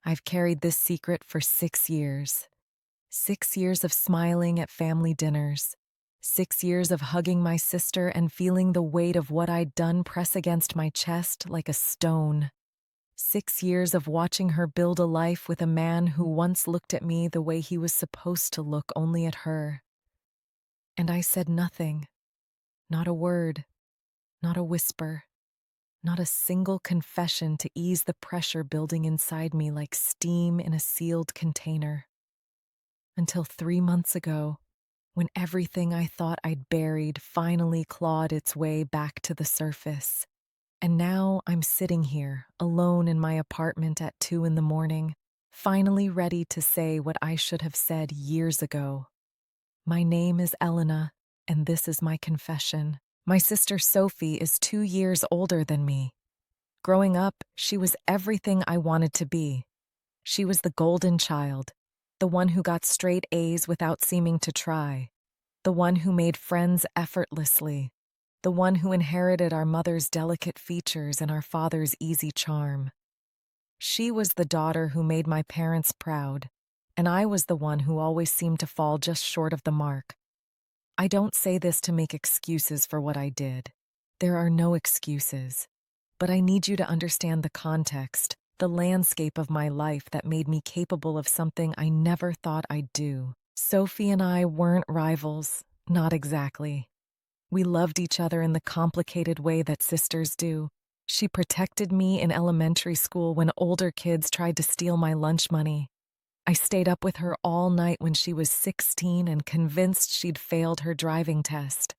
I've carried this secret for 6 years. 6 years of smiling at family dinners. 6 years of hugging my sister and feeling the weight of what I'd done press against my chest like a stone. 6 years of watching her build a life with a man who once looked at me the way he was supposed to look, only at her. And I said nothing. Not a word. Not a whisper. Not a single confession to ease the pressure building inside me like steam in a sealed container. Until 3 months ago, when everything I thought I'd buried finally clawed its way back to the surface. And now I'm sitting here, alone in my apartment at 2 in the morning, finally ready to say what I should have said years ago. My name is Elena, and this is my confession. My sister Sophie is 2 years older than me. Growing up, she was everything I wanted to be. She was the golden child, the one who got straight A's without seeming to try, the one who made friends effortlessly, the one who inherited our mother's delicate features and our father's easy charm. She was the daughter who made my parents proud, and I was the one who always seemed to fall just short of the mark. I don't say this to make excuses for what I did. There are no excuses. But I need you to understand the context, the landscape of my life that made me capable of something I never thought I'd do. Sophie and I weren't rivals, not exactly. We loved each other in the complicated way that sisters do. She protected me in elementary school when older kids tried to steal my lunch money. I stayed up with her all night when she was 16 and convinced she'd failed her driving test.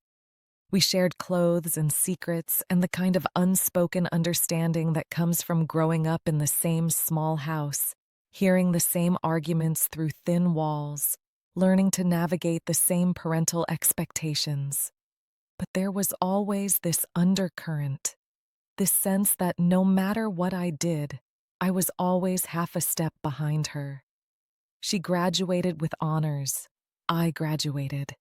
We shared clothes and secrets and the kind of unspoken understanding that comes from growing up in the same small house, hearing the same arguments through thin walls, learning to navigate the same parental expectations. But there was always this undercurrent, this sense that no matter what I did, I was always half a step behind her. She graduated with honors. I graduated.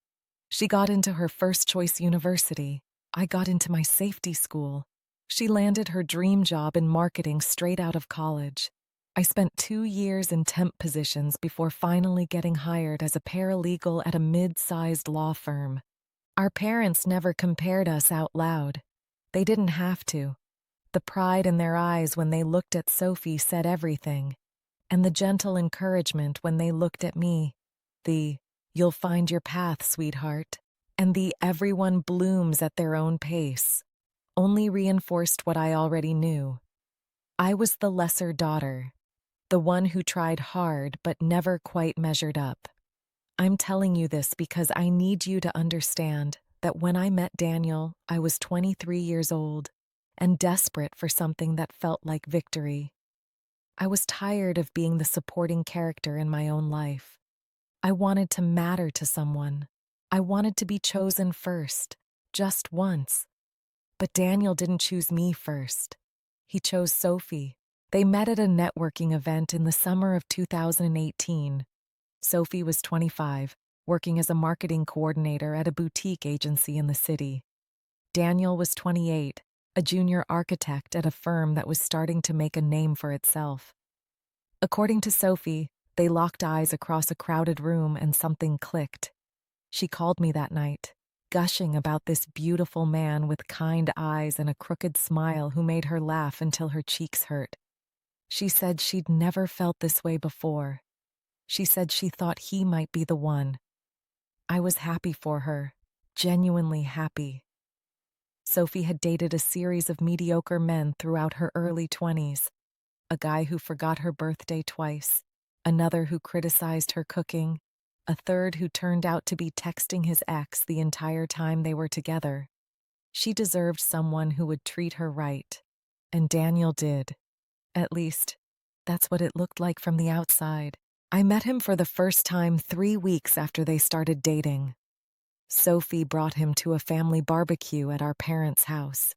She got into her first-choice university. I got into my safety school. She landed her dream job in marketing straight out of college. I spent 2 years in temp positions before finally getting hired as a paralegal at a mid-sized law firm. Our parents never compared us out loud. They didn't have to. The pride in their eyes when they looked at Sophie said everything. And the gentle encouragement when they looked at me, the "you'll find your path, sweetheart," and the "everyone blooms at their own pace," only reinforced what I already knew. I was the lesser daughter, the one who tried hard but never quite measured up. I'm telling you this because I need you to understand that when I met Daniel, I was 23 years old and desperate for something that felt like victory. I was tired of being the supporting character in my own life. I wanted to matter to someone. I wanted to be chosen first, just once. But Daniel didn't choose me first. He chose Sophie. They met at a networking event in the summer of 2018. Sophie was 25, working as a marketing coordinator at a boutique agency in the city. Daniel was 28, a junior architect at a firm that was starting to make a name for itself. According to Sophie, they locked eyes across a crowded room and something clicked. She called me that night, gushing about this beautiful man with kind eyes and a crooked smile who made her laugh until her cheeks hurt. She said she'd never felt this way before. She said she thought he might be the one. I was happy for her, genuinely happy. Sophie had dated a series of mediocre men throughout her early 20s. A guy who forgot her birthday twice, another who criticized her cooking, a third who turned out to be texting his ex the entire time they were together. She deserved someone who would treat her right, and Daniel did. At least, that's what it looked like from the outside. I met him for the first time 3 weeks after they started dating. Sophie brought him to a family barbecue at our parents' house,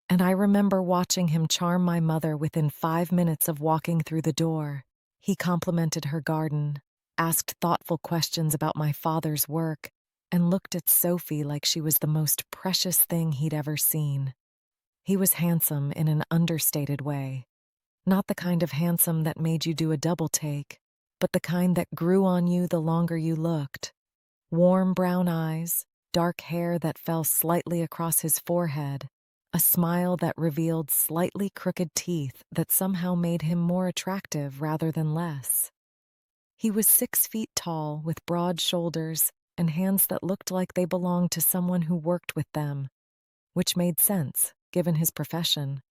and I remember watching him charm my mother within 5 minutes of walking through the door. He complimented her garden, asked thoughtful questions about my father's work, and looked at Sophie like she was the most precious thing he'd ever seen. He was handsome in an understated way. Not the kind of handsome that made you do a double take, but the kind that grew on you the longer you looked. Warm brown eyes, dark hair that fell slightly across his forehead, a smile that revealed slightly crooked teeth that somehow made him more attractive rather than less. He was 6 feet tall with broad shoulders and hands that looked like they belonged to someone who worked with them, which made sense, given his profession.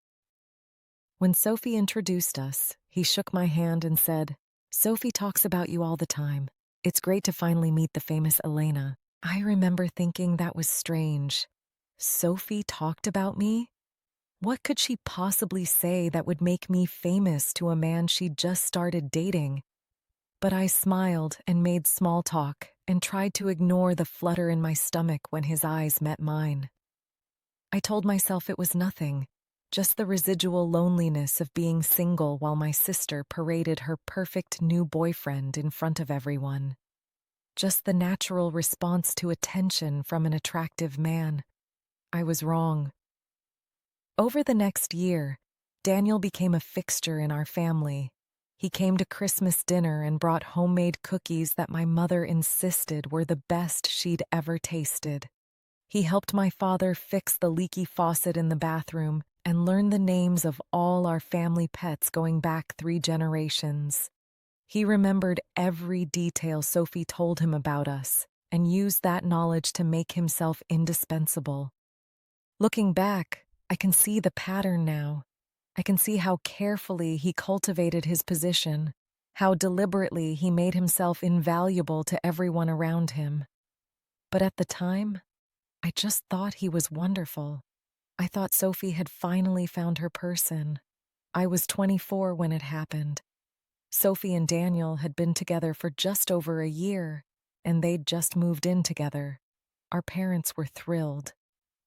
When Sophie introduced us, he shook my hand and said, "Sophie talks about you all the time. It's great to finally meet the famous Elena." I remember thinking that was strange. Sophie talked about me? What could she possibly say that would make me famous to a man she'd just started dating? But I smiled and made small talk and tried to ignore the flutter in my stomach when his eyes met mine. I told myself it was nothing, just the residual loneliness of being single while my sister paraded her perfect new boyfriend in front of everyone. Just the natural response to attention from an attractive man. I was wrong. Over the next year, Daniel became a fixture in our family. He came to Christmas dinner and brought homemade cookies that my mother insisted were the best she'd ever tasted. He helped my father fix the leaky faucet in the bathroom and learn the names of all our family pets going back 3 generations. He remembered every detail Sophie told him about us and used that knowledge to make himself indispensable. Looking back, I can see the pattern now. I can see how carefully he cultivated his position, how deliberately he made himself invaluable to everyone around him. But at the time, I just thought he was wonderful. I thought Sophie had finally found her person. I was 24 when it happened. Sophie and Daniel had been together for just over a year, and they'd just moved in together. Our parents were thrilled.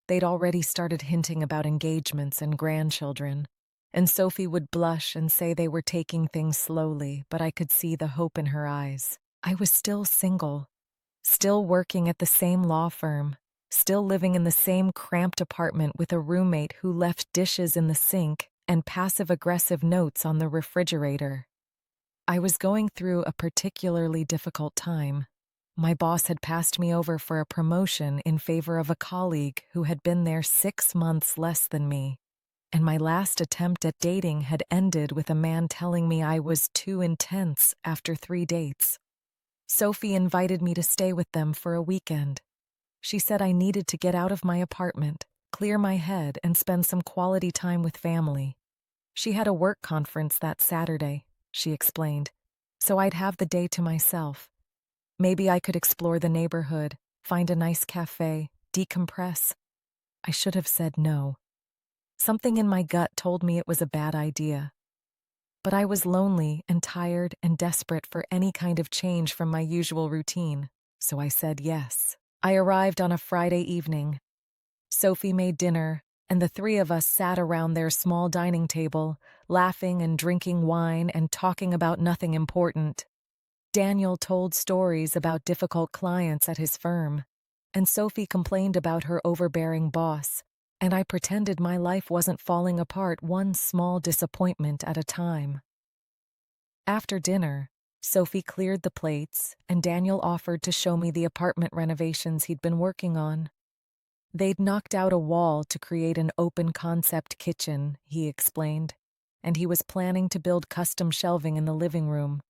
They'd already started hinting about engagements and grandchildren, and Sophie would blush and say they were taking things slowly, but I could see the hope in her eyes. I was still single, still working at the same law firm, still living in the same cramped apartment with a roommate who left dishes in the sink and passive-aggressive notes on the refrigerator. I was going through a particularly difficult time. My boss had passed me over for a promotion in favor of a colleague who had been there 6 months less than me, and my last attempt at dating had ended with a man telling me I was too intense after 3 dates. Sophie invited me to stay with them for a weekend. She said I needed to get out of my apartment, clear my head, and spend some quality time with family. She had a work conference that Saturday, she explained, so I'd have the day to myself. Maybe I could explore the neighborhood, find a nice cafe, decompress. I should have said no. Something in my gut told me it was a bad idea. But I was lonely and tired and desperate for any kind of change from my usual routine, so I said yes. I arrived on a Friday evening. Sophie made dinner, and the 3 of us sat around their small dining table, laughing and drinking wine and talking about nothing important. Daniel told stories about difficult clients at his firm, and Sophie complained about her overbearing boss, and I pretended my life wasn't falling apart one small disappointment at a time. After dinner, Sophie cleared the plates, and Daniel offered to show me the apartment renovations he'd been working on. They'd knocked out a wall to create an open-concept kitchen, he explained, and he was planning to build custom shelving in the living room.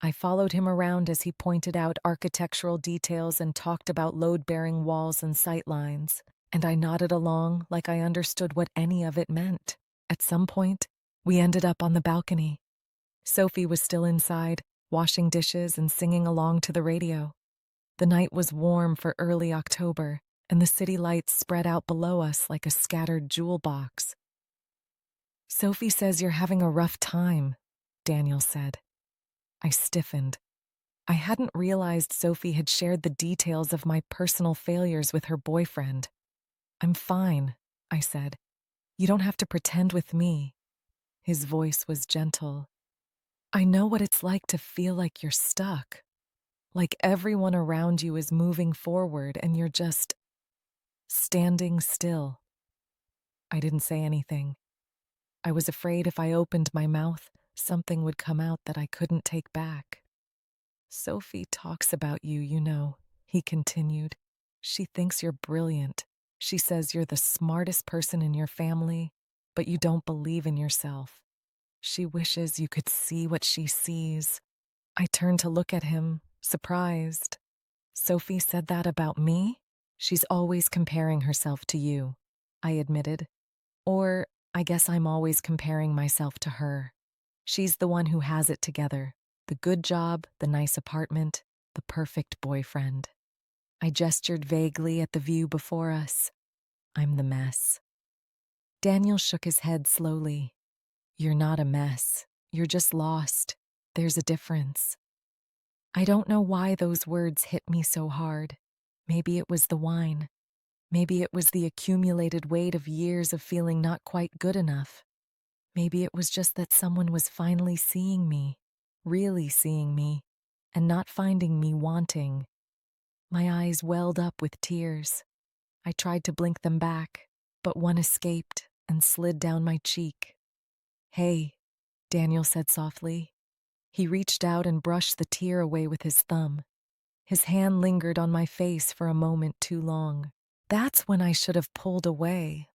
I followed him around as he pointed out architectural details and talked about load-bearing walls and sightlines, and I nodded along like I understood what any of it meant. At some point, we ended up on the balcony. Sophie was still inside, washing dishes and singing along to the radio. The night was warm for early October, and the city lights spread out below us like a scattered jewel box. "Sophie says you're having a rough time," Daniel said. I stiffened. I hadn't realized Sophie had shared the details of my personal failures with her boyfriend. "I'm fine," I said. "You don't have to pretend with me." His voice was gentle. "I know what it's like to feel like you're stuck. Like everyone around you is moving forward and you're just standing still." I didn't say anything. I was afraid if I opened my mouth, something would come out that I couldn't take back. Sophie talks about you, he continued. She thinks you're brilliant. She says you're the smartest person in your family, but you don't believe in yourself. She wishes you could see what she sees. I turned to look at him, surprised. Sophie said that about me? She's always comparing herself to you, I admitted. Or I guess I'm always comparing myself to her. She's the one who has it together. The good job, the nice apartment, the perfect boyfriend. I gestured vaguely at the view before us. I'm the mess. Daniel shook his head slowly. You're not a mess. You're just lost. There's a difference. I don't know why those words hit me so hard. Maybe it was the wine. Maybe it was the accumulated weight of years of feeling not quite good enough. Maybe it was just that someone was finally seeing me, really seeing me, and not finding me wanting. My eyes welled up with tears. I tried to blink them back, but one escaped and slid down my cheek. Hey, Daniel said softly. He reached out and brushed the tear away with his thumb. His hand lingered on my face for a moment too long. That's when I should have pulled away.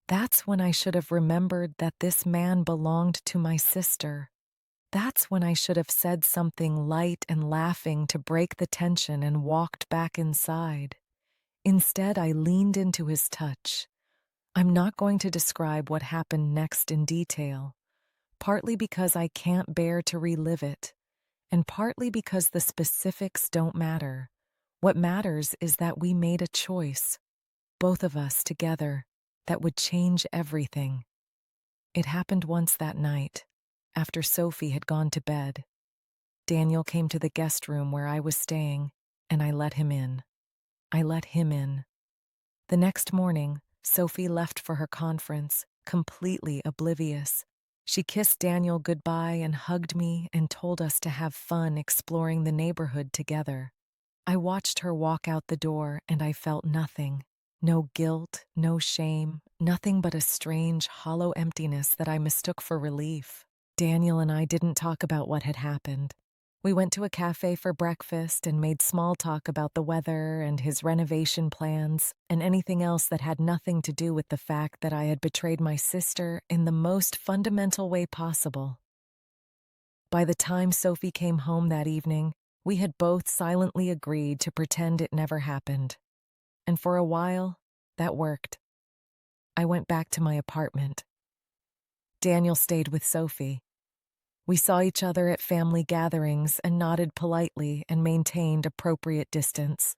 That's when I should have remembered that this man belonged to my sister. That's when I should have said something light and laughing to break the tension and walked back inside. Instead, I leaned into his touch. I'm not going to describe what happened next in detail, partly because I can't bear to relive it, and partly because the specifics don't matter. What matters is that we made a choice, both of us together, that would change everything. It happened once that night, after Sophie had gone to bed. Daniel came to the guest room where I was staying, and I let him in. I let him in. The next morning, Sophie left for her conference, completely oblivious. She kissed Daniel goodbye and hugged me and told us to have fun exploring the neighborhood together. I watched her walk out the door and I felt nothing. No guilt, no shame, nothing but a strange, hollow emptiness that I mistook for relief. Daniel and I didn't talk about what had happened. We went to a cafe for breakfast and made small talk about the weather and his renovation plans and anything else that had nothing to do with the fact that I had betrayed my sister in the most fundamental way possible. By the time Sophie came home that evening, we had both silently agreed to pretend it never happened. And for a while, that worked. I went back to my apartment. Daniel stayed with Sophie. We saw each other at family gatherings and nodded politely and maintained appropriate distance.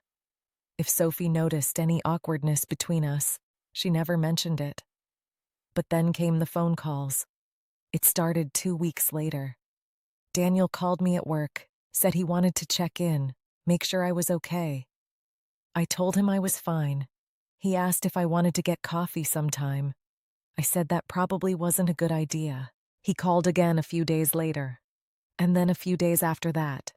If Sophie noticed any awkwardness between us, she never mentioned it. But then came the phone calls. It started 2 weeks later. Daniel called me at work, said he wanted to check in, make sure I was okay. I told him I was fine. He asked if I wanted to get coffee sometime. I said that probably wasn't a good idea. He called again a few days later, and then a few days after that.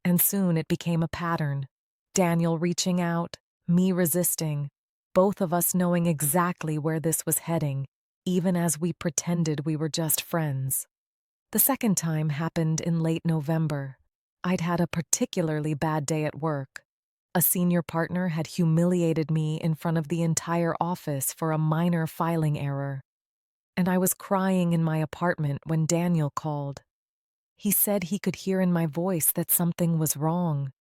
And soon it became a pattern. Daniel reaching out, me resisting, both of us knowing exactly where this was heading, even as we pretended we were just friends. The second time happened in late November. I'd had a particularly bad day at work. A senior partner had humiliated me in front of the entire office for a minor filing error. And I was crying in my apartment when Daniel called. He said he could hear in my voice that something was wrong.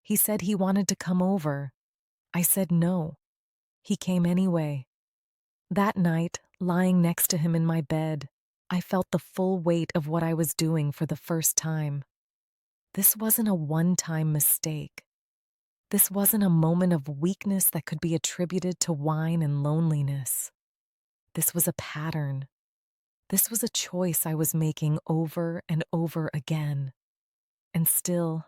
He said he wanted to come over. I said no. He came anyway. That night, lying next to him in my bed, I felt the full weight of what I was doing for the first time. This wasn't a one-time mistake. This wasn't a moment of weakness that could be attributed to wine and loneliness. This was a pattern. This was a choice I was making over and over again. And still,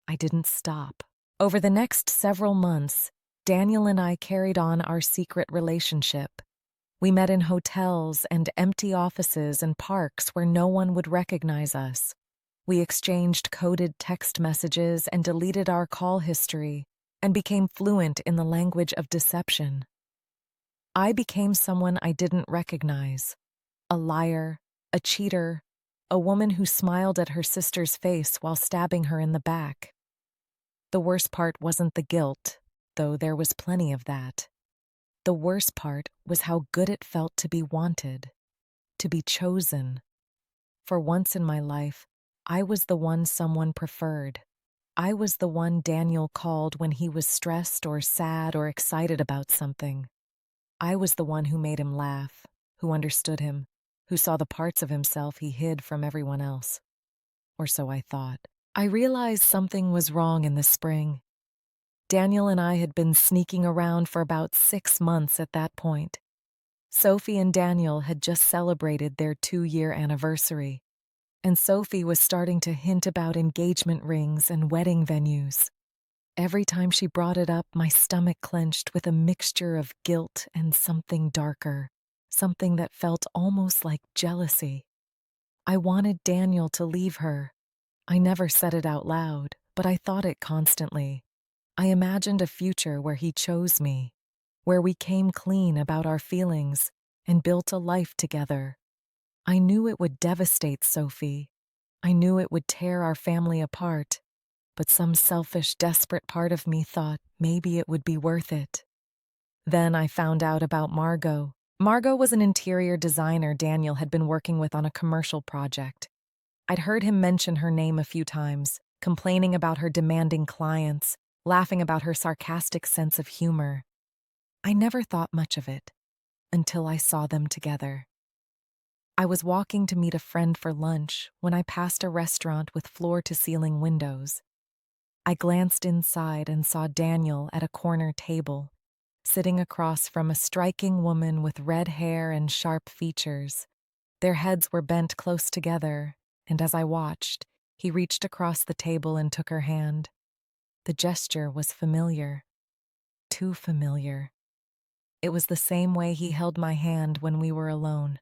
I didn't stop. Over the next several months, Daniel and I carried on our secret relationship. We met in hotels and empty offices and parks where no one would recognize us. We exchanged coded text messages and deleted our call history and became fluent in the language of deception. I became someone I didn't recognize, a liar, a cheater, a woman who smiled at her sister's face while stabbing her in the back. The worst part wasn't the guilt, though there was plenty of that. The worst part was how good it felt to be wanted, to be chosen. For once in my life, I was the one someone preferred. I was the one Daniel called when he was stressed or sad or excited about something. I was the one who made him laugh, who understood him, who saw the parts of himself he hid from everyone else. Or so I thought. I realized something was wrong in the spring. Daniel and I had been sneaking around for about 6 months at that point. Sophie and Daniel had just celebrated their 2-year anniversary, and Sophie was starting to hint about engagement rings and wedding venues. Every time she brought it up, my stomach clenched with a mixture of guilt and something darker, something that felt almost like jealousy. I wanted Daniel to leave her. I never said it out loud, but I thought it constantly. I imagined a future where he chose me, where we came clean about our feelings and built a life together. I knew it would devastate Sophie. I knew it would tear our family apart, but some selfish, desperate part of me thought maybe it would be worth it. Then I found out about Margot. Margot was an interior designer Daniel had been working with on a commercial project. I'd heard him mention her name a few times, complaining about her demanding clients, laughing about her sarcastic sense of humor. I never thought much of it until I saw them together. I was walking to meet a friend for lunch when I passed a restaurant with floor-to-ceiling windows. I glanced inside and saw Daniel at a corner table, sitting across from a striking woman with red hair and sharp features. Their heads were bent close together, and as I watched, he reached across the table and took her hand. The gesture was familiar. Too familiar. It was the same way he held my hand when we were alone.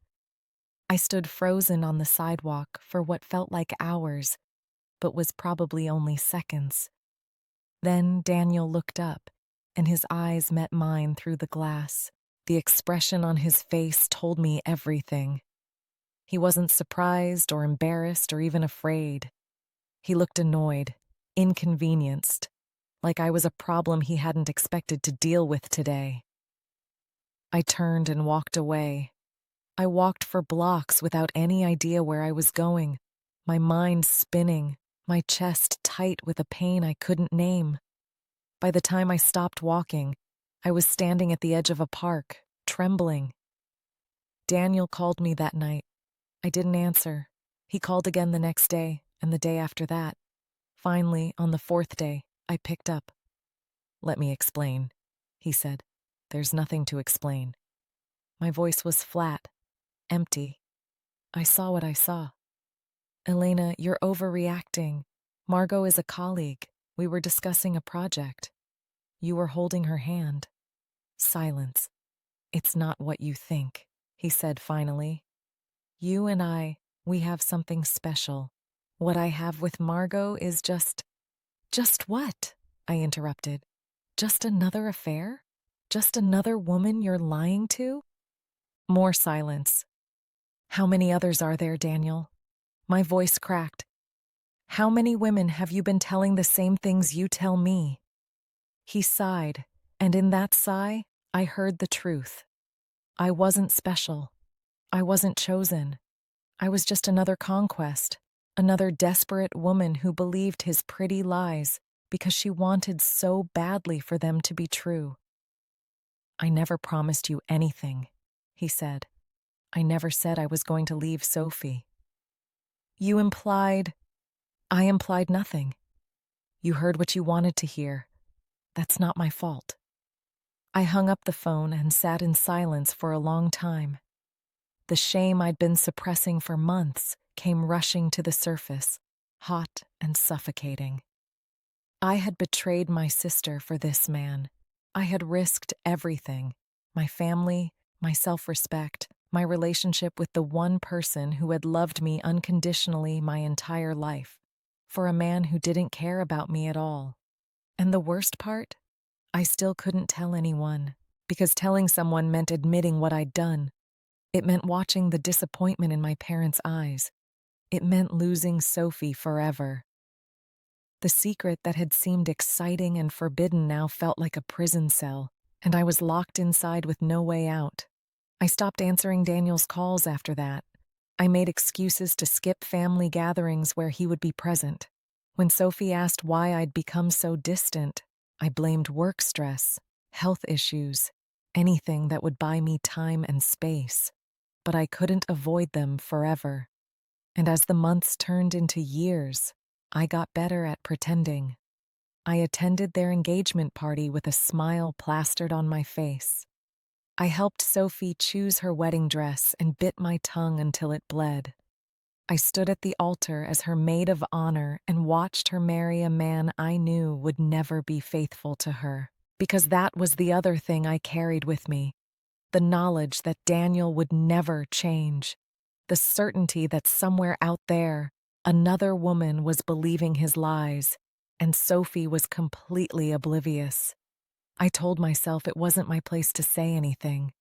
I stood frozen on the sidewalk for what felt like hours, but was probably only seconds. Then Daniel looked up, and his eyes met mine through the glass. The expression on his face told me everything. He wasn't surprised or embarrassed or even afraid. He looked annoyed, inconvenienced, like I was a problem he hadn't expected to deal with today. I turned and walked away. I walked for blocks without any idea where I was going, my mind spinning, my chest tight with a pain I couldn't name. By the time I stopped walking, I was standing at the edge of a park, trembling. Daniel called me that night. I didn't answer. He called again the next day, and the day after that. Finally, on the 4th day, I picked up. "Let me explain," he said. "There's nothing to explain." My voice was flat, empty. I saw what I saw. "Elena, you're overreacting. Margot is a colleague. We were discussing a project. You were holding her hand." Silence. "It's not what you think," he said finally. "You and I, we have something special. What I have with Margot is just..." "Just what?" I interrupted. "Just another affair? Just another woman you're lying to?" More silence. "How many others are there, Daniel?" My voice cracked. "How many women have you been telling the same things you tell me?" He sighed, and in that sigh, I heard the truth. I wasn't special. I wasn't chosen. I was just another conquest, another desperate woman who believed his pretty lies because she wanted so badly for them to be true. "I never promised you anything," he said. "I never said I was going to leave Sophie." "You implied..." "I implied nothing. You heard what you wanted to hear. That's not my fault." I hung up the phone and sat in silence for a long time. The shame I'd been suppressing for months came rushing to the surface, hot and suffocating. I had betrayed my sister for this man. I had risked everything: my family, my self-respect, my relationship with the one person who had loved me unconditionally my entire life, for a man who didn't care about me at all. And the worst part? I still couldn't tell anyone, because telling someone meant admitting what I'd done. It meant watching the disappointment in my parents' eyes. It meant losing Sophie forever. The secret that had seemed exciting and forbidden now felt like a prison cell, and I was locked inside with no way out. I stopped answering Daniel's calls after that. I made excuses to skip family gatherings where he would be present. When Sophie asked why I'd become so distant, I blamed work stress, health issues, anything that would buy me time and space. But I couldn't avoid them forever. And as the months turned into years, I got better at pretending. I attended their engagement party with a smile plastered on my face. I helped Sophie choose her wedding dress and bit my tongue until it bled. I stood at the altar as her maid of honor and watched her marry a man I knew would never be faithful to her. Because that was the other thing I carried with me, the knowledge that Daniel would never change, the certainty that somewhere out there, another woman was believing his lies, and Sophie was completely oblivious. I told myself it wasn't my place to say anything.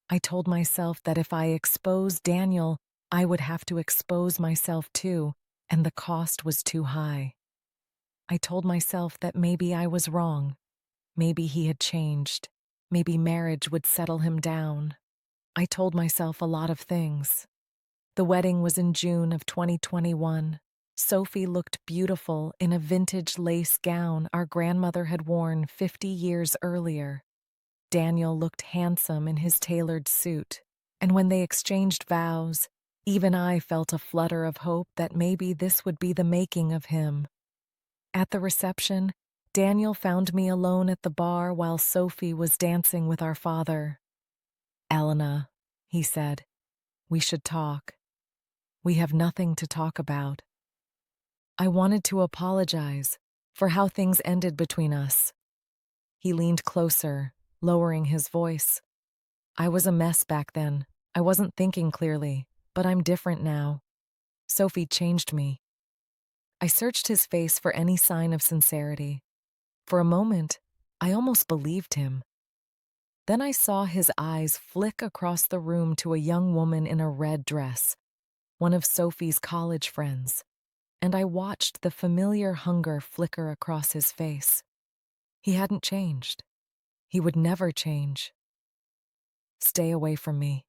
I told myself that if I exposed Daniel, I would have to expose myself too, and the cost was too high. I told myself that maybe I was wrong. Maybe he had changed. Maybe marriage would settle him down. I told myself a lot of things. The wedding was in June of 2021. Sophie looked beautiful in a vintage lace gown our grandmother had worn 50 years earlier. Daniel looked handsome in his tailored suit, and when they exchanged vows, even I felt a flutter of hope that maybe this would be the making of him. At the reception, Daniel found me alone at the bar while Sophie was dancing with our father. "Elena," he said, "we should talk. We have nothing to talk about." I wanted to apologize for how things ended between us. He leaned closer, lowering his voice. "I was a mess back then. I wasn't thinking clearly, but I'm different now. Sophie changed me." I searched his face for any sign of sincerity. For a moment, I almost believed him. Then I saw his eyes flick across the room to a young woman in a red dress, one of Sophie's college friends, and I watched the familiar hunger flicker across his face. He hadn't changed. He would never change. "Stay away from me,"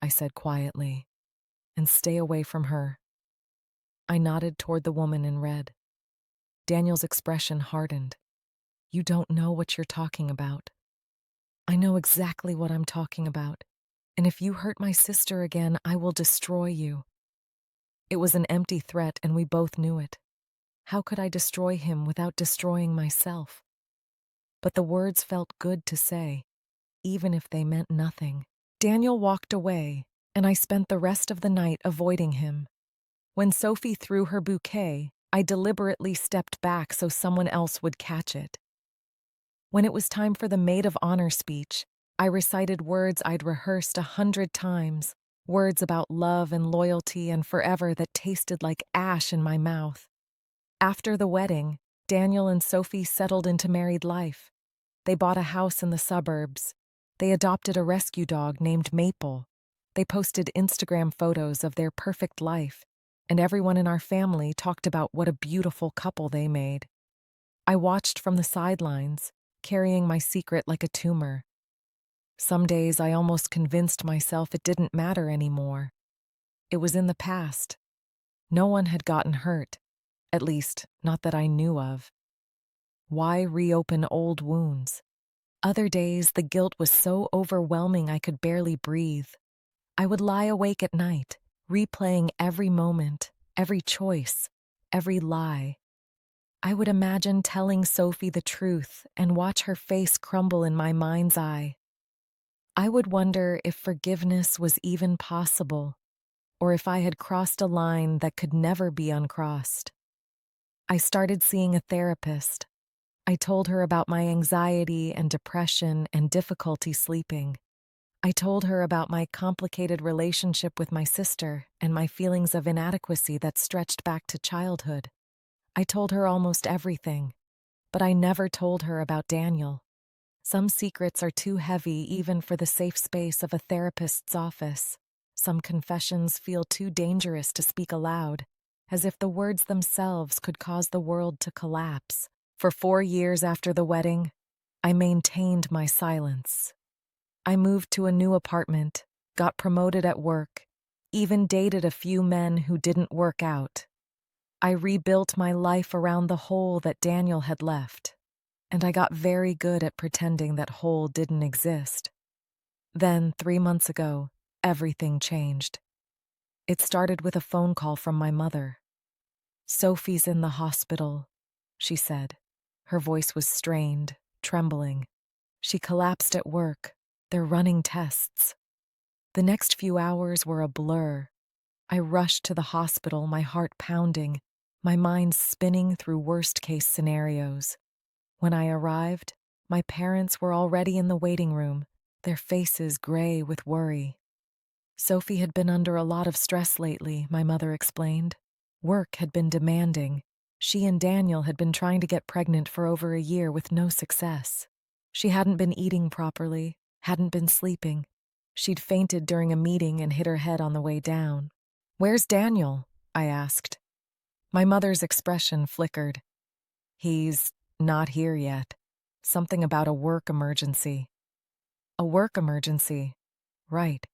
I said quietly, "and stay away from her." I nodded toward the woman in red. Daniel's expression hardened. "You don't know what you're talking about." "I know exactly what I'm talking about, and if you hurt my sister again, I will destroy you." It was an empty threat, and we both knew it. How could I destroy him without destroying myself? But the words felt good to say, even if they meant nothing. Daniel walked away, and I spent the rest of the night avoiding him. When Sophie threw her bouquet, I deliberately stepped back so someone else would catch it. When it was time for the maid of honor speech, I recited words I'd rehearsed 100 times, words about love and loyalty and forever that tasted like ash in my mouth. After the wedding, Daniel and Sophie settled into married life. They bought a house in the suburbs. They adopted a rescue dog named Maple. They posted Instagram photos of their perfect life, and everyone in our family talked about what a beautiful couple they made. I watched from the sidelines, carrying my secret like a tumor. Some days I almost convinced myself it didn't matter anymore. It was in the past. No one had gotten hurt, at least not that I knew of. Why reopen old wounds? Other days the guilt was so overwhelming I could barely breathe. I would lie awake at night, replaying every moment, every choice, every lie. I would imagine telling Sophie the truth and watch her face crumble in my mind's eye. I would wonder if forgiveness was even possible, or if I had crossed a line that could never be uncrossed. I started seeing a therapist. I told her about my anxiety and depression and difficulty sleeping. I told her about my complicated relationship with my sister and my feelings of inadequacy that stretched back to childhood. I told her almost everything, but I never told her about Daniel. Some secrets are too heavy even for the safe space of a therapist's office. Some confessions feel too dangerous to speak aloud, as if the words themselves could cause the world to collapse. For 4 years after the wedding, I maintained my silence. I moved to a new apartment, got promoted at work, even dated a few men who didn't work out. I rebuilt my life around the hole that Daniel had left, and I got very good at pretending that hole didn't exist. Then, 3 months ago, everything changed. It started with a phone call from my mother. "Sophie's in the hospital," she said. Her voice was strained, trembling. "She collapsed at work. They're running tests." The next few hours were a blur. I rushed to the hospital, my heart pounding, my mind spinning through worst-case scenarios. When I arrived, my parents were already in the waiting room, their faces gray with worry. "Sophie had been under a lot of stress lately," my mother explained. "Work had been demanding. She and Daniel had been trying to get pregnant for over a year with no success. She hadn't been eating properly, hadn't been sleeping. She'd fainted during a meeting and hit her head on the way down." "Where's Daniel?" I asked. My mother's expression flickered. "He's not here yet. Something about a work emergency." "A work emergency?" "Right."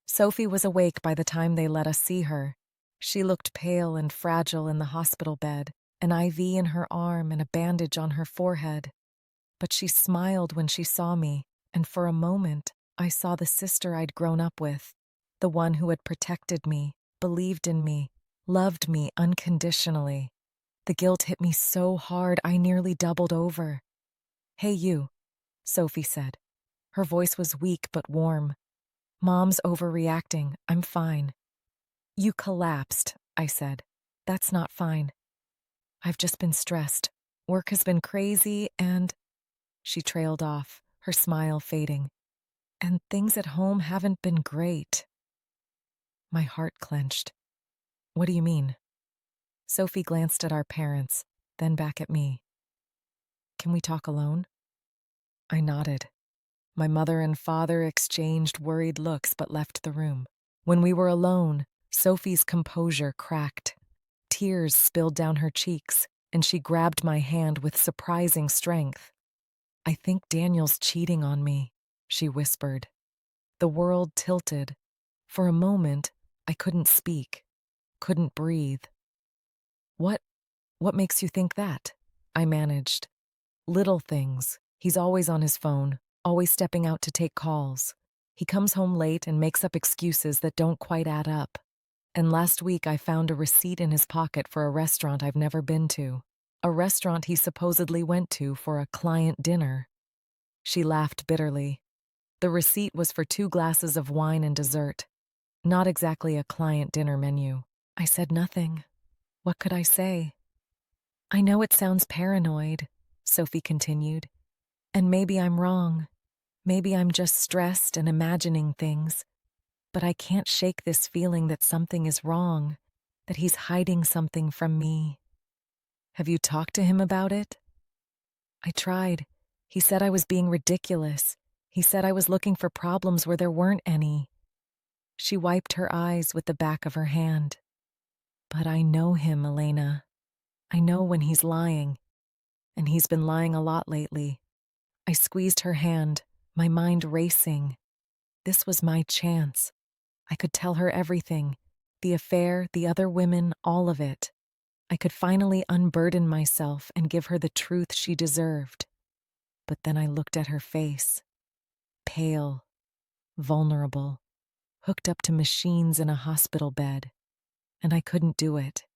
Sophie was awake by the time they let us see her. She looked pale and fragile in the hospital bed, an IV in her arm and a bandage on her forehead. But she smiled when she saw me, and for a moment, I saw the sister I'd grown up with, the one who had protected me, believed in me, loved me unconditionally. The guilt hit me so hard I nearly doubled over. "Hey you," Sophie said. Her voice was weak but warm. "Mom's overreacting. I'm fine." "You collapsed," I said. "That's not fine." "I've just been stressed. Work has been crazy and—" She trailed off, her smile fading. "And things at home haven't been great." My heart clenched. "What do you mean?" Sophie glanced at our parents, then back at me. "Can we talk alone?" I nodded. My mother and father exchanged worried looks but left the room. When we were alone, Sophie's composure cracked. Tears spilled down her cheeks, and she grabbed my hand with surprising strength. "I think Daniel's cheating on me," she whispered. The world tilted. For a moment, I couldn't speak, couldn't breathe. What makes you think that?" I managed. "Little things. He's always on his phone, always stepping out to take calls. He comes home late and makes up excuses that don't quite add up. And last week I found a receipt in his pocket for a restaurant I've never been to. A restaurant he supposedly went to for a client dinner." She laughed bitterly. The receipt was for 2 glasses of wine and dessert. Not exactly a client dinner menu. I said nothing. What could I say? "I know it sounds paranoid," Sophie continued. "And maybe I'm wrong. Maybe I'm just stressed and imagining things. But I can't shake this feeling that something is wrong, that he's hiding something from me." "Have you talked to him about it?" "I tried. He said I was being ridiculous. He said I was looking for problems where there weren't any." She wiped her eyes with the back of her hand. "But I know him, Elena. I know when he's lying. And he's been lying a lot lately." I squeezed her hand, my mind racing. This was my chance. I could tell her everything. The affair, the other women, all of it. I could finally unburden myself and give her the truth she deserved. But then I looked at her face. Pale, vulnerable, hooked up to machines in a hospital bed. And I couldn't do it.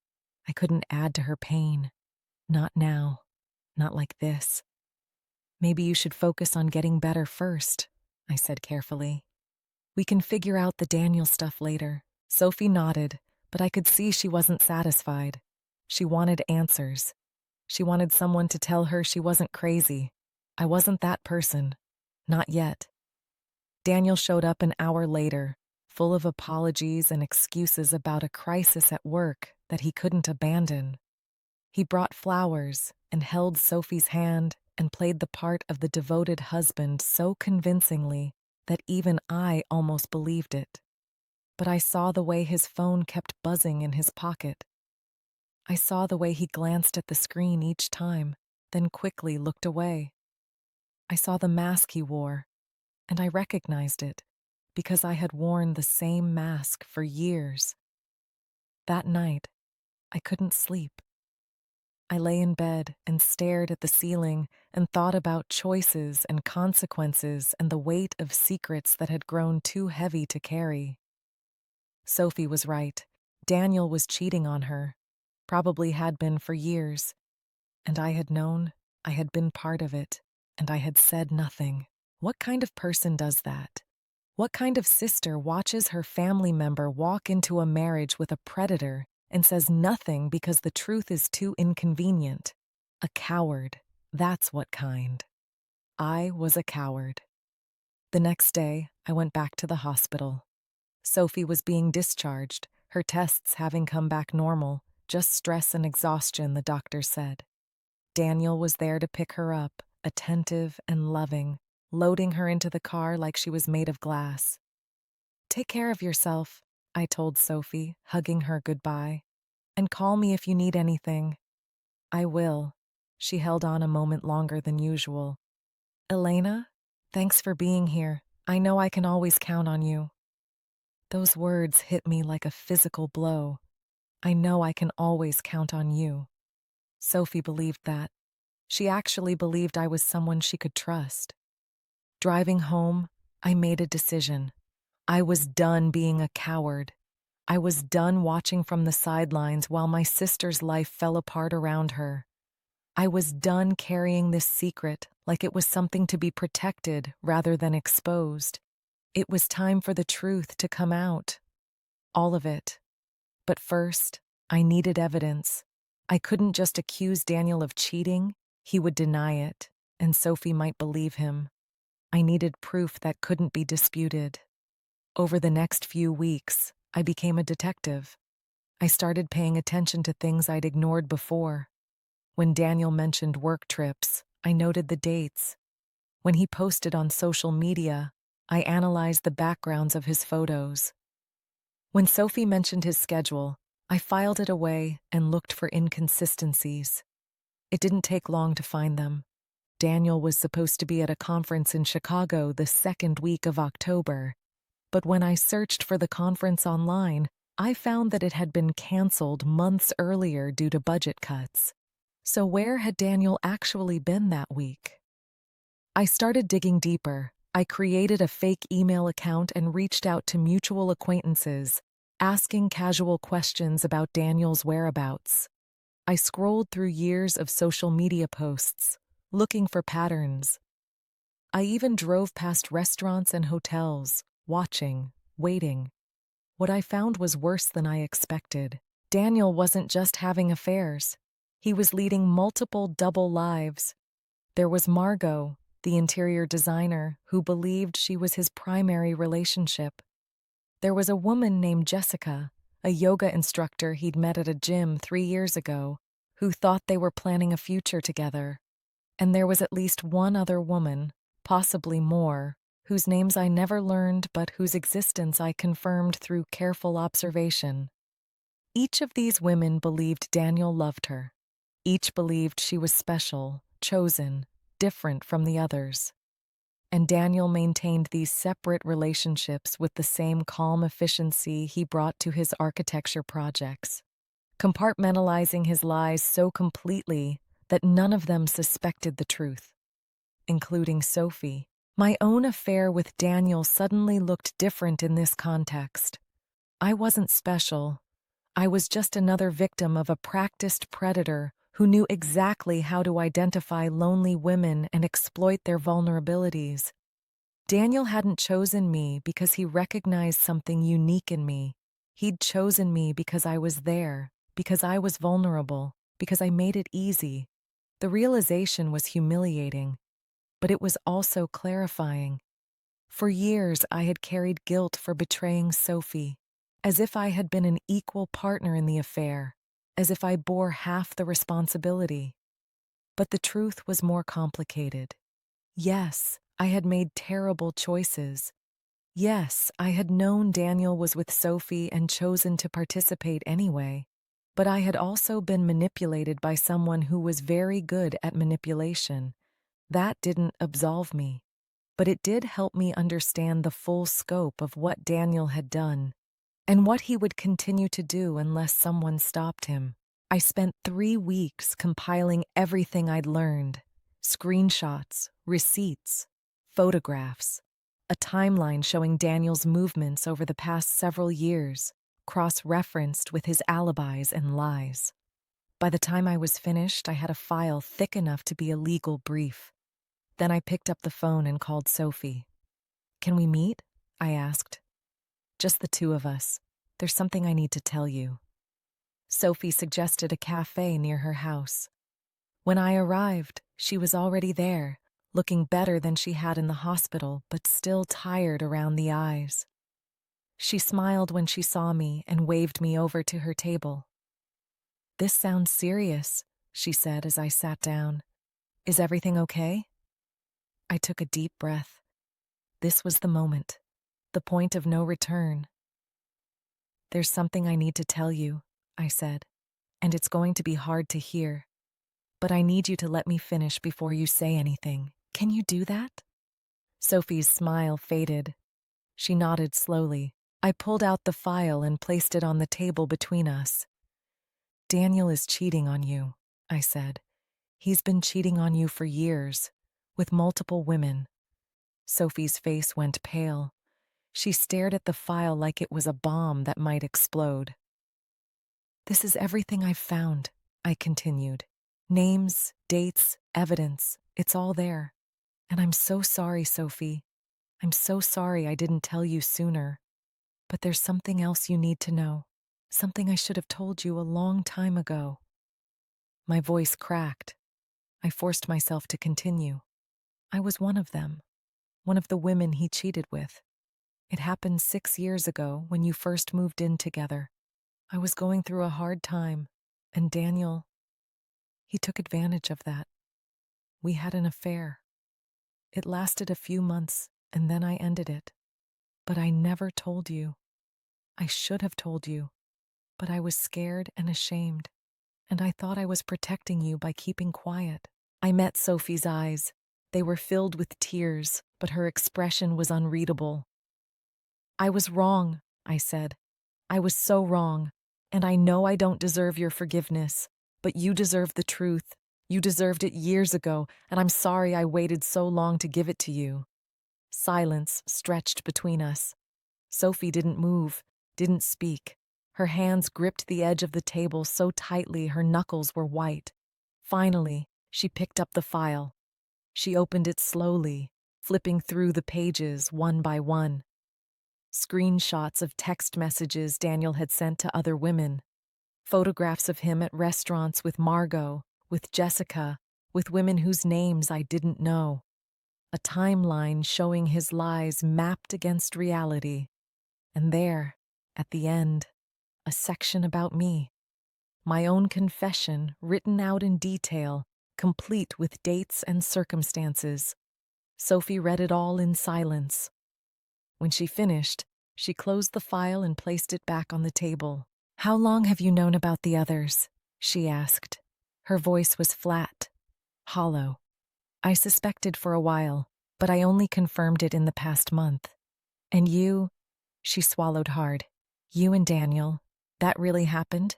I couldn't add to her pain. Not now. Not like this. "Maybe you should focus on getting better first," I said carefully. "We can figure out the Daniel stuff later." Sophie nodded, but I could see she wasn't satisfied. She wanted answers. She wanted someone to tell her she wasn't crazy. I wasn't that person. Not yet. Daniel showed up an hour later, full of apologies and excuses about a crisis at work that he couldn't abandon. He brought flowers and held Sophie's hand and played the part of the devoted husband so convincingly that even I almost believed it. but I saw the way his phone kept buzzing in his pocket. I saw the way he glanced at the screen each time, then quickly looked away. I saw the mask he wore, and I recognized it because I had worn the same mask for years. That night, I couldn't sleep. I lay in bed and stared at the ceiling and thought about choices and consequences and the weight of secrets that had grown too heavy to carry. Sophie was right. Daniel was cheating on her, probably had been for years, and I had known, I had been part of it, and I had said nothing. What kind of person does that? What kind of sister watches her family member walk into a marriage with a predator and says nothing because the truth is too inconvenient? A coward. That's what kind. I was a coward. The next day, I went back to the hospital. Sophie was being discharged, her tests having come back normal, just stress and exhaustion, the doctor said. Daniel was there to pick her up, attentive and loving, loading her into the car like she was made of glass. "Take care of yourself," I told Sophie, hugging her goodbye. "And call me if you need anything." "I will." She held on a moment longer than usual. "Elena, thanks for being here. I know I can always count on you." Those words hit me like a physical blow. I know I can always count on you. Sophie believed that. She actually believed I was someone she could trust. Driving home, I made a decision. I was done being a coward. I was done watching from the sidelines while my sister's life fell apart around her. I was done carrying this secret like it was something to be protected rather than exposed. It was time for the truth to come out. All of it. But first, I needed evidence. I couldn't just accuse Daniel of cheating. He would deny it, and Sophie might believe him. I needed proof that couldn't be disputed. Over the next few weeks, I became a detective. I started paying attention to things I'd ignored before. When Daniel mentioned work trips, I noted the dates. When he posted on social media, I analyzed the backgrounds of his photos. When Sophie mentioned his schedule, I filed it away and looked for inconsistencies. It didn't take long to find them. Daniel was supposed to be at a conference in Chicago the second week of October, but when I searched for the conference online, I found that it had been canceled months earlier due to budget cuts. So where had Daniel actually been that week? I started digging deeper. I created a fake email account and reached out to mutual acquaintances, asking casual questions about Daniel's whereabouts. I scrolled through years of social media posts, looking for patterns. I even drove past restaurants and hotels, watching, waiting. What I found was worse than I expected. Daniel wasn't just having affairs. He was leading multiple double lives. There was Margot, the interior designer, who believed she was his primary relationship. There was a woman named Jessica, a yoga instructor he'd met at a gym 3 years ago, who thought they were planning a future together. And there was at least one other woman, possibly more, whose names I never learned but whose existence I confirmed through careful observation. Each of these women believed Daniel loved her. Each believed she was special, chosen, different from the others. And Daniel maintained these separate relationships with the same calm efficiency he brought to his architecture projects, compartmentalizing his lies so completely that none of them suspected the truth, including Sophie. My own affair with Daniel suddenly looked different in this context. I wasn't special. I was just another victim of a practiced predator who knew exactly how to identify lonely women and exploit their vulnerabilities. Daniel hadn't chosen me because he recognized something unique in me. He'd chosen me because I was there, because I was vulnerable, because I made it easy. The realization was humiliating, but it was also clarifying. For years, I had carried guilt for betraying Sophie, as if I had been an equal partner in the affair, as if I bore half the responsibility. But the truth was more complicated. Yes, I had made terrible choices, Yes, I had known Daniel was with Sophie and chosen to participate anyway, but I had also been manipulated by someone who was very good at manipulation. That didn't absolve me, but it did help me understand the full scope of what Daniel had done and what he would continue to do unless someone stopped him. I spent 3 weeks compiling everything I'd learned: screenshots, receipts, photographs, a timeline showing Daniel's movements over the past several years, cross-referenced with his alibis and lies. By the time I was finished, I had a file thick enough to be a legal brief. Then I picked up the phone and called Sophie. "Can we meet?" I asked. "Just the two of us. There's something I need to tell you." Sophie suggested a cafe near her house. When I arrived, she was already there, looking better than she had in the hospital, but still tired around the eyes. She smiled when she saw me and waved me over to her table. "This sounds serious," she said as I sat down. "Is everything okay?" I took a deep breath. This was the moment, the point of no return. "There's something I need to tell you," I said, "and it's going to be hard to hear. But I need you to let me finish before you say anything. Can you do that?" Sophie's smile faded. She nodded slowly. I pulled out the file and placed it on the table between us. "Daniel is cheating on you," I said. "He's been cheating on you for years, with multiple women." Sophie's face went pale. She stared at the file like it was a bomb that might explode. "This is everything I've found," I continued. "Names, dates, evidence, it's all there. And I'm so sorry, Sophie. I'm so sorry I didn't tell you sooner. But there's something else you need to know. Something I should have told you a long time ago." My voice cracked. I forced myself to continue. "I was one of them, one of the women he cheated with. It happened 6 years ago when you first moved in together. I was going through a hard time, and Daniel, he took advantage of that. We had an affair. It lasted a few months, and then I ended it. But I never told you. I should have told you, but I was scared and ashamed, and I thought I was protecting you by keeping quiet." I met Sophie's eyes. They were filled with tears, but her expression was unreadable. "I was wrong," I said. "I was so wrong, and I know I don't deserve your forgiveness, but you deserve the truth. You deserved it years ago, and I'm sorry I waited so long to give it to you." Silence stretched between us. Sophie didn't move, didn't speak. Her hands gripped the edge of the table so tightly her knuckles were white. Finally, she picked up the file. She opened it slowly, flipping through the pages one by one. Screenshots of text messages Daniel had sent to other women. Photographs of him at restaurants with Margot, with Jessica, with women whose names I didn't know. A timeline showing his lies mapped against reality. And there, at the end, a section about me. My own confession, written out in detail, complete with dates and circumstances. Sophie read it all in silence. When she finished, she closed the file and placed it back on the table. "How long have you known about the others?" she asked. Her voice was flat, hollow. "I suspected for a while, but I only confirmed it in the past month." "And you?" She swallowed hard. "You and Daniel, that really happened?"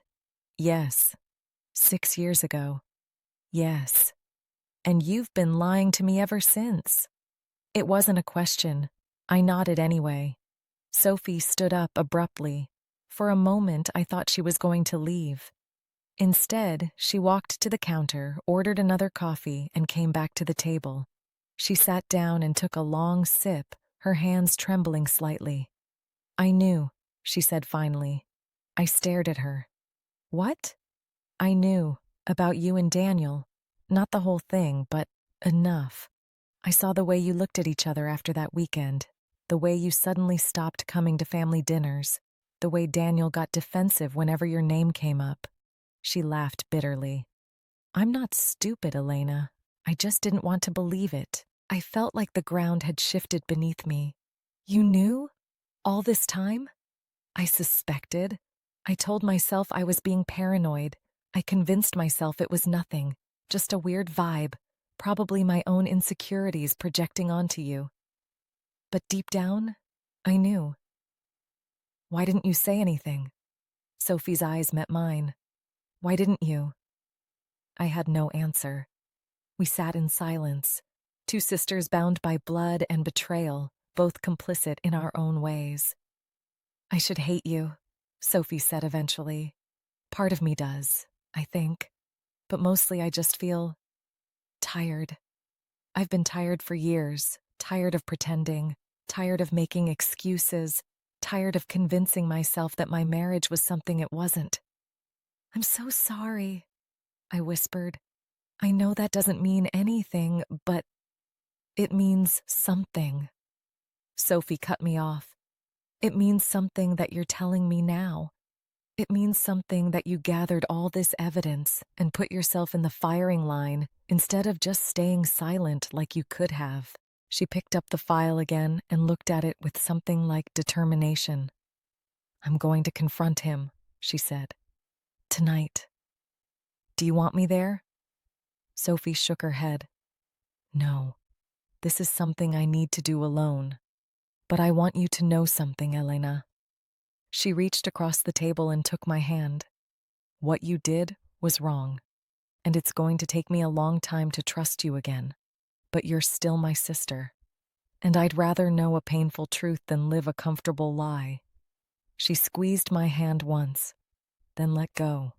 "Yes." "6 years ago?" "Yes." "And you've been lying to me ever since." It wasn't a question. I nodded anyway. Sophie stood up abruptly. For a moment, I thought she was going to leave. Instead, she walked to the counter, ordered another coffee, and came back to the table. She sat down and took a long sip, her hands trembling slightly. "I knew," she said finally. I stared at her. "What?" "I knew. About you and Daniel. Not the whole thing, but enough. I saw the way you looked at each other after that weekend. The way you suddenly stopped coming to family dinners. The way Daniel got defensive whenever your name came up." She laughed bitterly. "I'm not stupid, Elena. I just didn't want to believe it. I felt like the ground had shifted beneath me. You knew? All this time? I suspected. I told myself I was being paranoid. I convinced myself it was nothing, just a weird vibe, probably my own insecurities projecting onto you. But deep down, I knew. Why didn't you say anything? Sophie's eyes met mine. Why didn't you? I had no answer. We sat in silence, two sisters bound by blood and betrayal, both complicit in our own ways. I should hate you, Sophie said eventually. Part of me does, I think. But mostly I just feel tired. I've been tired for years, tired of pretending, tired of making excuses, tired of convincing myself that my marriage was something it wasn't. I'm so sorry, I whispered. I know that doesn't mean anything, but it means something. Sophie cut me off. It means something that you're telling me now. It means something that you gathered all this evidence and put yourself in the firing line instead of just staying silent like you could have. She picked up the file again and looked at it with something like determination. I'm going to confront him, she said. Tonight. Do you want me there? Sophie shook her head. No, this is something I need to do alone. But I want you to know something, Elena. She reached across the table and took my hand. What you did was wrong, and it's going to take me a long time to trust you again. But you're still my sister, and I'd rather know a painful truth than live a comfortable lie. She squeezed my hand once, then let go.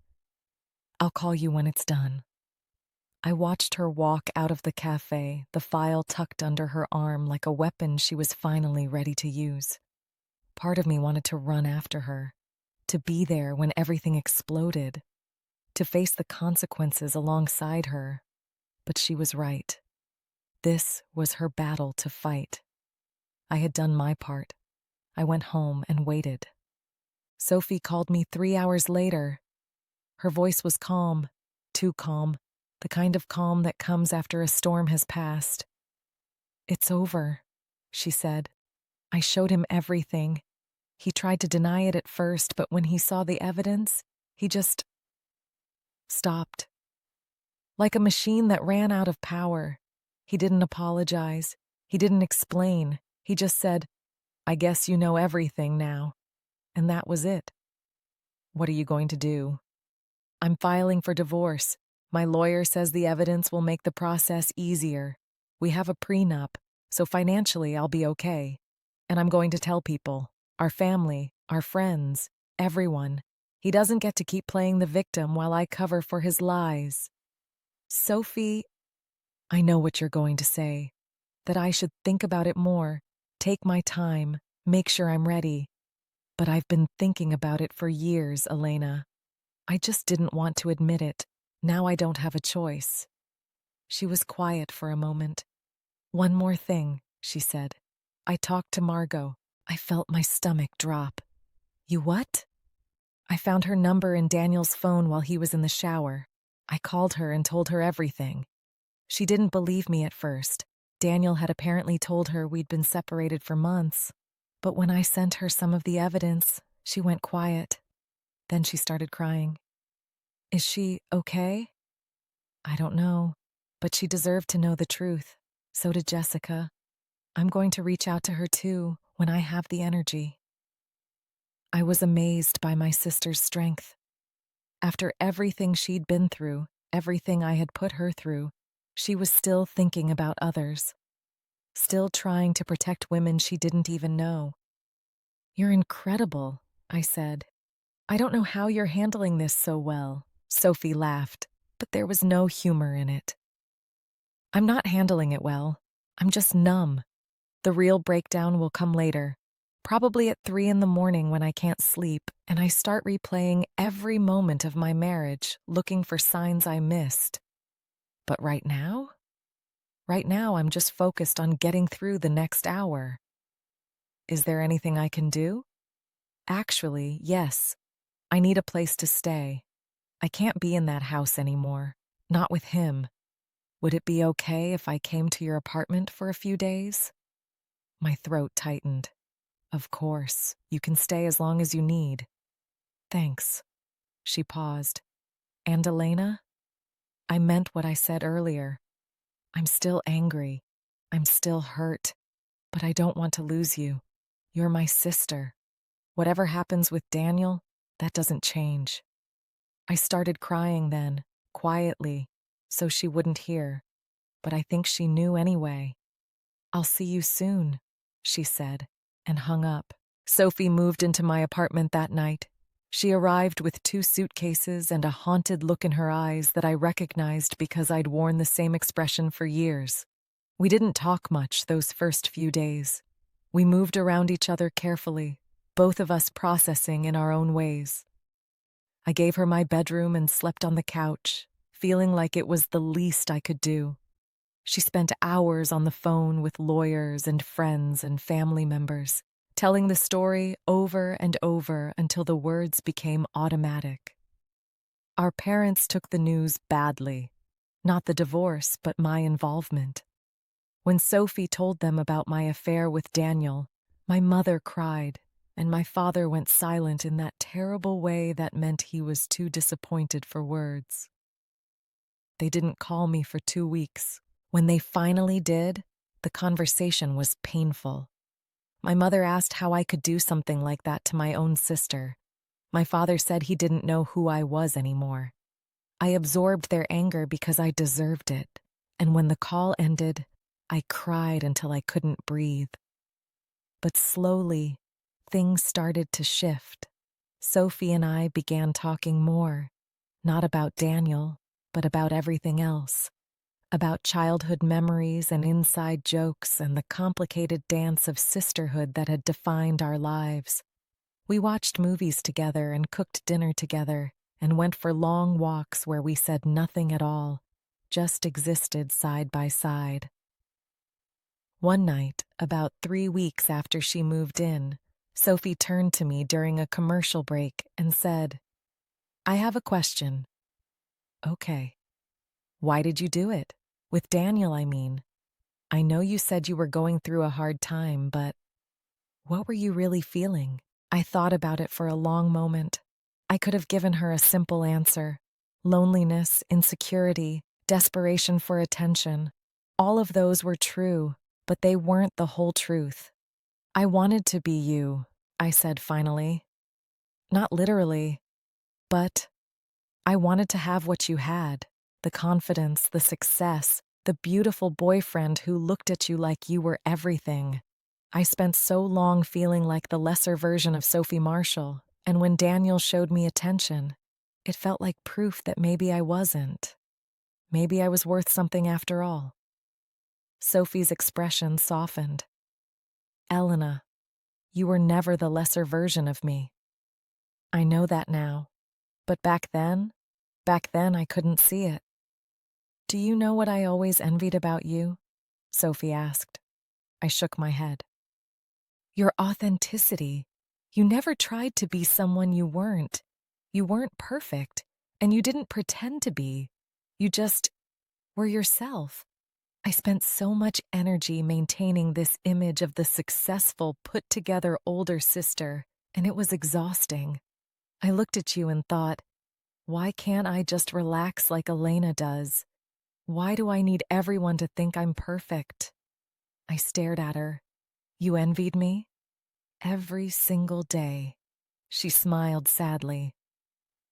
I'll call you when it's done. I watched her walk out of the cafe, the file tucked under her arm like a weapon she was finally ready to use. Part of me wanted to run after her, to be there when everything exploded, to face the consequences alongside her. But she was right. This was her battle to fight. I had done my part. I went home and waited. Sophie called me 3 hours later. Her voice was calm, too calm, the kind of calm that comes after a storm has passed. It's over, she said. I showed him everything. He tried to deny it at first, but when he saw the evidence, he just stopped. Like a machine that ran out of power. He didn't apologize. He didn't explain. He just said, I guess you know everything now. And that was it. What are you going to do? I'm filing for divorce. My lawyer says the evidence will make the process easier. We have a prenup, so financially I'll be okay. And I'm going to tell people, our family, our friends, everyone. He doesn't get to keep playing the victim while I cover for his lies. Sophie, I know what you're going to say. That I should think about it more, take my time, make sure I'm ready. But I've been thinking about it for years, Elena. I just didn't want to admit it. Now I don't have a choice. She was quiet for a moment. One more thing, she said. I talked to Margot. I felt my stomach drop. You what? I found her number in Daniel's phone while he was in the shower. I called her and told her everything. She didn't believe me at first. Daniel had apparently told her we'd been separated for months. But when I sent her some of the evidence, she went quiet. Then she started crying. Is she okay? I don't know, but she deserved to know the truth. So did Jessica. I'm going to reach out to her too when I have the energy. I was amazed by my sister's strength. After everything she'd been through, everything I had put her through, she was still thinking about others. Still trying to protect women she didn't even know. You're incredible, I said. I don't know how you're handling this so well. Sophie laughed, but there was no humor in it. I'm not handling it well. I'm just numb. The real breakdown will come later, probably at 3 in the morning when I can't sleep, and I start replaying every moment of my marriage, looking for signs I missed. But right now I'm just focused on getting through the next hour. Is there anything I can do? Actually, yes. I need a place to stay. I can't be in that house anymore. Not with him. Would it be okay if I came to your apartment for a few days? My throat tightened. Of course, you can stay as long as you need. Thanks. She paused. And Elena? I meant what I said earlier. I'm still angry. I'm still hurt. But I don't want to lose you. You're my sister. Whatever happens with Daniel, that doesn't change. I started crying then, quietly, so she wouldn't hear. But I think she knew anyway. I'll see you soon, she said, and hung up. Sophie moved into my apartment that night. She arrived with 2 suitcases and a haunted look in her eyes that I recognized because I'd worn the same expression for years. We didn't talk much those first few days. We moved around each other carefully, both of us processing in our own ways. I gave her my bedroom and slept on the couch, feeling like it was the least I could do. She spent hours on the phone with lawyers and friends and family members, telling the story over and over until the words became automatic. Our parents took the news badly, not the divorce, but my involvement. When Sophie told them about my affair with Daniel, my mother cried, and my father went silent in that terrible way that meant he was too disappointed for words. They didn't call me for 2 weeks. When they finally did, the conversation was painful. My mother asked how I could do something like that to my own sister. My father said he didn't know who I was anymore. I absorbed their anger because I deserved it, and when the call ended, I cried until I couldn't breathe. But slowly, things started to shift. Sophie and I began talking more, not about Daniel, but about everything else. About childhood memories and inside jokes and the complicated dance of sisterhood that had defined our lives. We watched movies together and cooked dinner together and went for long walks where we said nothing at all, just existed side by side. One night, about 3 weeks after she moved in, Sophie turned to me during a commercial break and said, "I have a question." "Okay. Why did you do it? With Daniel, I mean. I know you said you were going through a hard time, but what were you really feeling?" I thought about it for a long moment. I could have given her a simple answer. Loneliness, insecurity, desperation for attention. All of those were true, but they weren't the whole truth. "I wanted to be you," I said finally. "Not literally, but I wanted to have what you had. The confidence, the success, the beautiful boyfriend who looked at you like you were everything. I spent so long feeling like the lesser version of Sophie Marshall, and when Daniel showed me attention, it felt like proof that maybe I wasn't. Maybe I was worth something after all." Sophie's expression softened. "Elena, you were never the lesser version of me. I know that now, but back then I couldn't see it." "Do you know what I always envied about you?" Sophie asked. I shook my head. "Your authenticity. You never tried to be someone you weren't. You weren't perfect, and you didn't pretend to be. You just were yourself. I spent so much energy maintaining this image of the successful, put-together older sister, and it was exhausting. I looked at you and thought, why can't I just relax like Elena does? Why do I need everyone to think I'm perfect?" I stared at her. "You envied me?" "Every single day." She smiled sadly.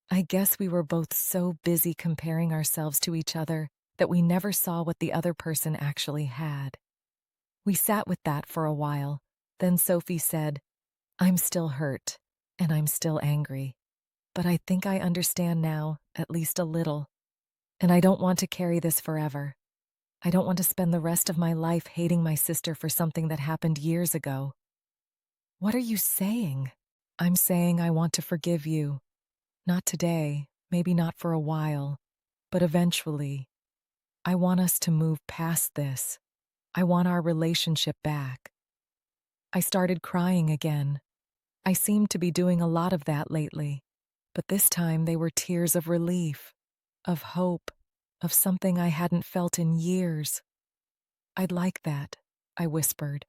"I guess we were both so busy comparing ourselves to each other that we never saw what the other person actually had." We sat with that for a while. Then Sophie said, "I'm still hurt, and I'm still angry. But I think I understand now, at least a little. And I don't want to carry this forever. I don't want to spend the rest of my life hating my sister for something that happened years ago." "What are you saying?" "I'm saying I want to forgive you. Not today, maybe not for a while, but eventually. I want us to move past this. I want our relationship back." I started crying again. I seemed to be doing a lot of that lately, but this time they were tears of relief, of hope, of something I hadn't felt in years. "I'd like that," I whispered.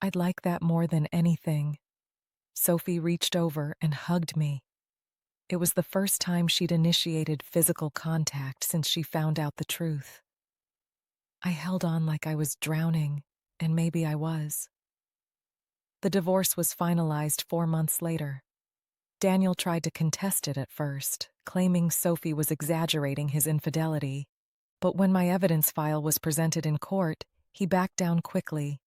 I'd like that more than anything. Sophie reached over and hugged me. It was the first time she'd initiated physical contact since she found out the truth. I held on like I was drowning, and maybe I was. The divorce was finalized 4 months later. Daniel tried to contest it at first, claiming Sophie was exaggerating his infidelity. But when my evidence file was presented in court, he backed down quickly.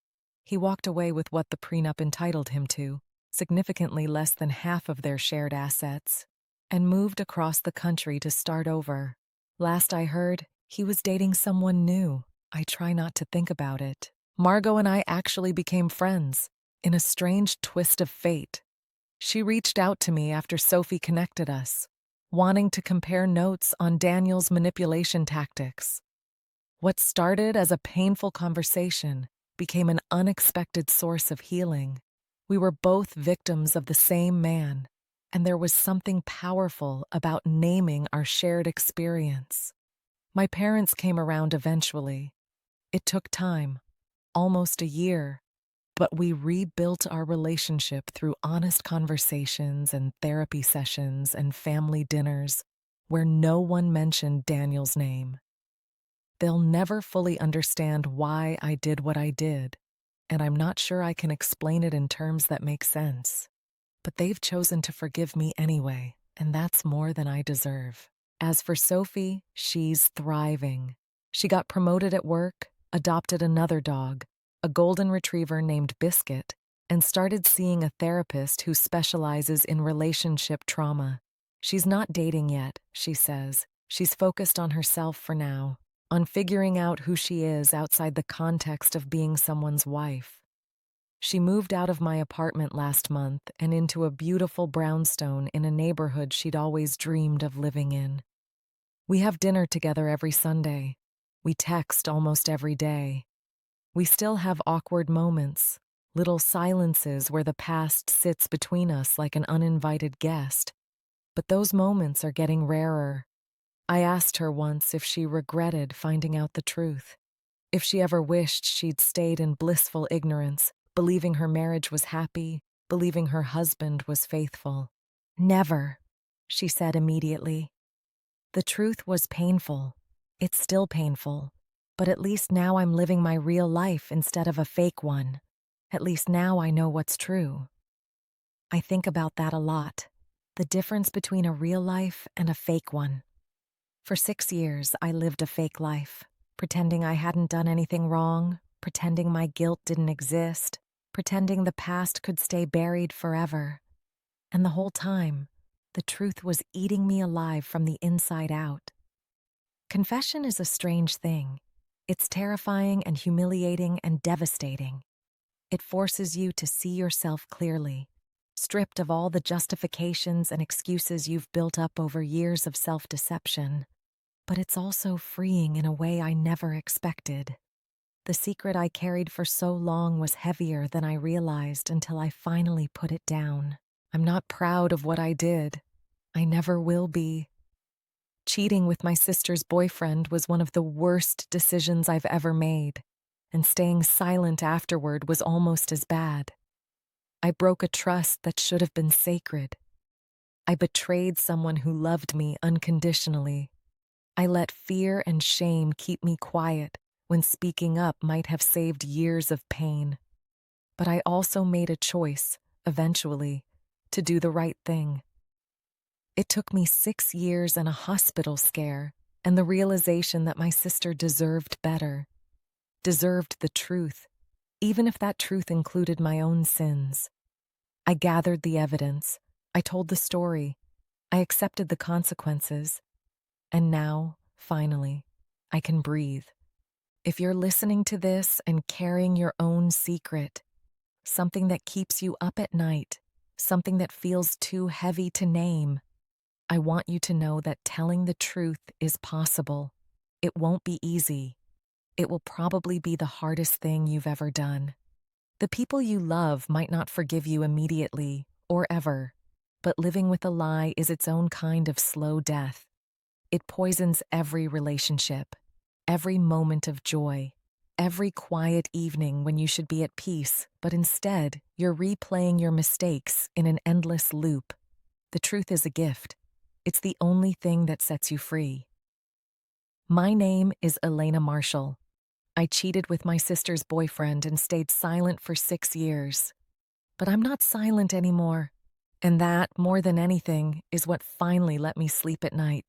He walked away with what the prenup entitled him to, significantly less than half of their shared assets, and moved across the country to start over. Last I heard, he was dating someone new. I try not to think about it. Margot and I actually became friends, in a strange twist of fate. She reached out to me after Sophie connected us, wanting to compare notes on Daniel's manipulation tactics. What started as a painful conversation became an unexpected source of healing. We were both victims of the same man, and there was something powerful about naming our shared experience. My parents came around eventually. It took time, almost a year, but we rebuilt our relationship through honest conversations and therapy sessions and family dinners where no one mentioned Daniel's name. They'll never fully understand why I did what I did, and I'm not sure I can explain it in terms that make sense. But they've chosen to forgive me anyway, and that's more than I deserve. As for Sophie, she's thriving. She got promoted at work, adopted another dog, a golden retriever named Biscuit, and started seeing a therapist who specializes in relationship trauma. She's not dating yet, she says. She's focused on herself for now, on figuring out who she is outside the context of being someone's wife. She moved out of my apartment last month and into a beautiful brownstone in a neighborhood she'd always dreamed of living in. We have dinner together every Sunday. We text almost every day. We still have awkward moments, little silences where the past sits between us like an uninvited guest. But those moments are getting rarer. I asked her once if she regretted finding out the truth, if she ever wished she'd stayed in blissful ignorance, believing her marriage was happy, believing her husband was faithful. Never, she said immediately. The truth was painful. It's still painful. But at least now I'm living my real life instead of a fake one. At least now I know what's true. I think about that a lot. The difference between a real life and a fake one. For 6 years, I lived a fake life, pretending I hadn't done anything wrong, pretending my guilt didn't exist, pretending the past could stay buried forever. And the whole time, the truth was eating me alive from the inside out. Confession is a strange thing. It's terrifying and humiliating and devastating. It forces you to see yourself clearly, stripped of all the justifications and excuses you've built up over years of self-deception. But it's also freeing in a way I never expected. The secret I carried for so long was heavier than I realized until I finally put it down. I'm not proud of what I did. I never will be. Cheating with my sister's boyfriend was one of the worst decisions I've ever made, and staying silent afterward was almost as bad. I broke a trust that should have been sacred. I betrayed someone who loved me unconditionally. I let fear and shame keep me quiet when speaking up might have saved years of pain. But I also made a choice, eventually, to do the right thing. It took me 6 years and a hospital scare, and the realization that my sister deserved better, deserved the truth, even if that truth included my own sins. I gathered the evidence, I told the story, I accepted the consequences, and now, finally, I can breathe. If you're listening to this and carrying your own secret, something that keeps you up at night, something that feels too heavy to name, I want you to know that telling the truth is possible. It won't be easy. It will probably be the hardest thing you've ever done. The people you love might not forgive you immediately or ever, but living with a lie is its own kind of slow death. It poisons every relationship, every moment of joy, Every quiet evening when you should be at peace, but instead, you're replaying your mistakes in an endless loop. The truth is a gift. It's the only thing that sets you free. My name is Elena Marshall. I cheated with my sister's boyfriend and stayed silent for 6 years. But I'm not silent anymore. And that, more than anything, is what finally let me sleep at night.